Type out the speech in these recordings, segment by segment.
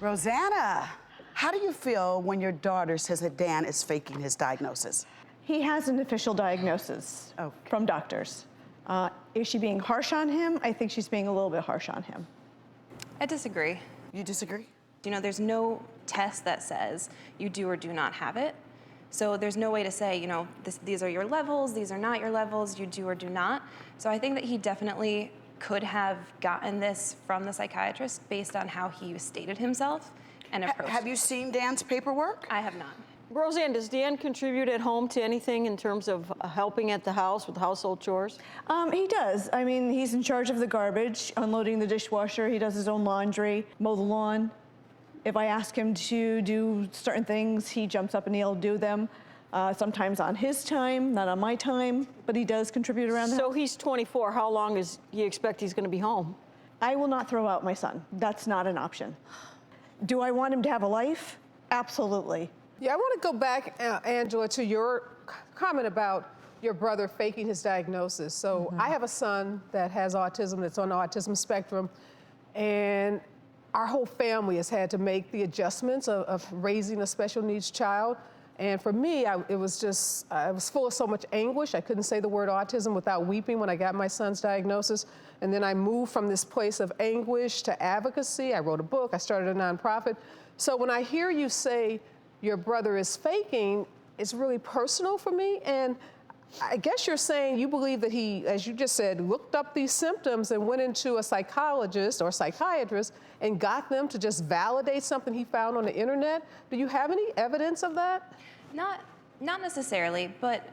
Rosanna, how do you feel when your daughter says that Dan is faking his diagnosis? He has an official diagnosis from doctors. Is she being harsh on him? I think she's being a little bit harsh on him. I disagree. You disagree? You know, there's no test that says you do or do not have it. So there's no way to say, you know, these are your levels, these are not your levels, you do or do not. So I think that he definitely could have gotten this from the psychiatrist based on how he stated himself and approached. Have you seen Dan's paperwork? I have not. Roseanne, does Dan contribute at home to anything in terms of helping at the house with household chores? He does. I mean, he's in charge of the garbage, unloading the dishwasher. He does his own laundry, mow the lawn. If I ask him to do certain things, he jumps up and he'll do them. Sometimes on his time, not on my time, but he does contribute around the house. So he's 24. How long is you expect he's going to be home? I will not throw out my son. That's not an option. Do I want him to have a life? Absolutely. Yeah, I want to go back, Angela, to your comment about your brother faking his diagnosis. So I have a son that has autism, that's on the autism spectrum, and our whole family has had to make the adjustments of raising a special needs child. And for me, I was full of so much anguish. I couldn't say the word autism without weeping when I got my son's diagnosis. And then I moved from this place of anguish to advocacy. I wrote a book, I started a nonprofit. So when I hear you say your brother is faking, it's really personal for me. And I guess you're saying you believe that he, as you just said, looked up these symptoms and went into a psychologist or psychiatrist and got them to just validate something he found on the internet. Do you have any evidence of that? Not necessarily, but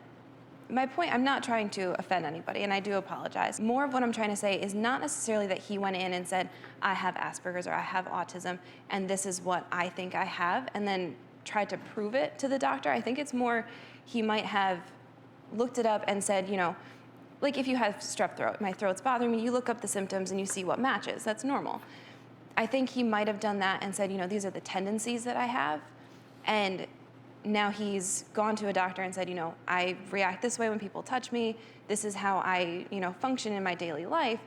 my point, I'm not trying to offend anybody, and I do apologize. More of what I'm trying to say is not necessarily that he went in and said, I have Asperger's or I have autism, and this is what I think I have, and then tried to prove it to the doctor. I think it's more he might have looked it up and said, you know, like if you have strep throat, my throat's bothering me, you look up the symptoms and you see what matches. That's normal. I think he might have done that and said, you know, these are the tendencies that I have. And now he's gone to a doctor and said, you know, I react this way when people touch me. This is how I, you know, function in my daily life.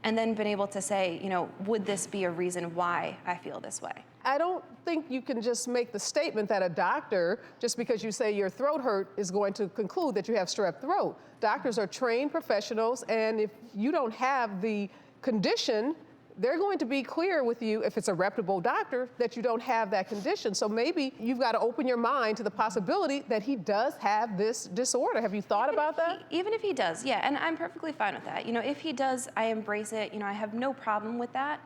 And then been able to say, you know, would this be a reason why I feel this way? I don't think you can just make the statement that a doctor, just because you say your throat hurt, is going to conclude that you have strep throat. Doctors are trained professionals, and if you don't have the condition, they're going to be clear with you, if it's a reputable doctor, that you don't have that condition. So maybe you've got to open your mind to the possibility that he does have this disorder. Have you thought about that? Even if he does, yeah, and I'm perfectly fine with that. You know, if he does, I embrace it. You know, I have no problem with that.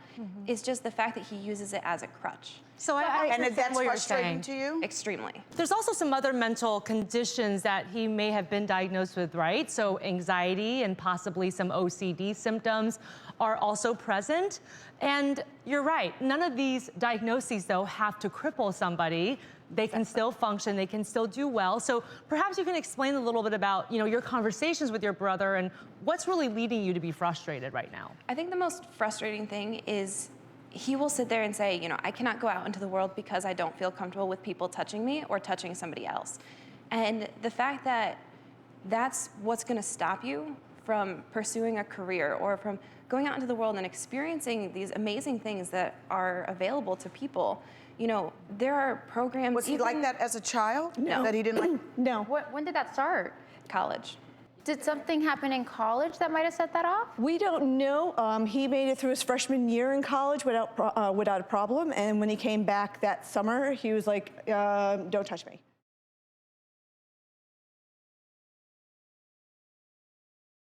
It's just the fact that he uses it as a crutch. So And understand that's what you're frustrating saying. to you? Extremely. There's also some other mental conditions that he may have been diagnosed with, right? So anxiety and possibly some OCD symptoms are also present. And you're right, none of these diagnoses, though, have to cripple somebody. They can still function, they can still do well. So perhaps you can explain a little bit about, you know, your conversations with your brother and what's really leading you to be frustrated right now. I think the most frustrating thing is he will sit there and say, you know, I cannot go out into the world because I don't feel comfortable with people touching me or touching somebody else. And the fact that that's what's going to stop you from pursuing a career or from going out into the world and experiencing these amazing things that are available to people. You know, there are programs. Was he like that as a child? No. That he didn't like? No. When did that start? College. Did something happen in college that might have set that off? We don't know. He made it through his freshman year in college without a problem. And when he came back that summer, he was like, don't touch me.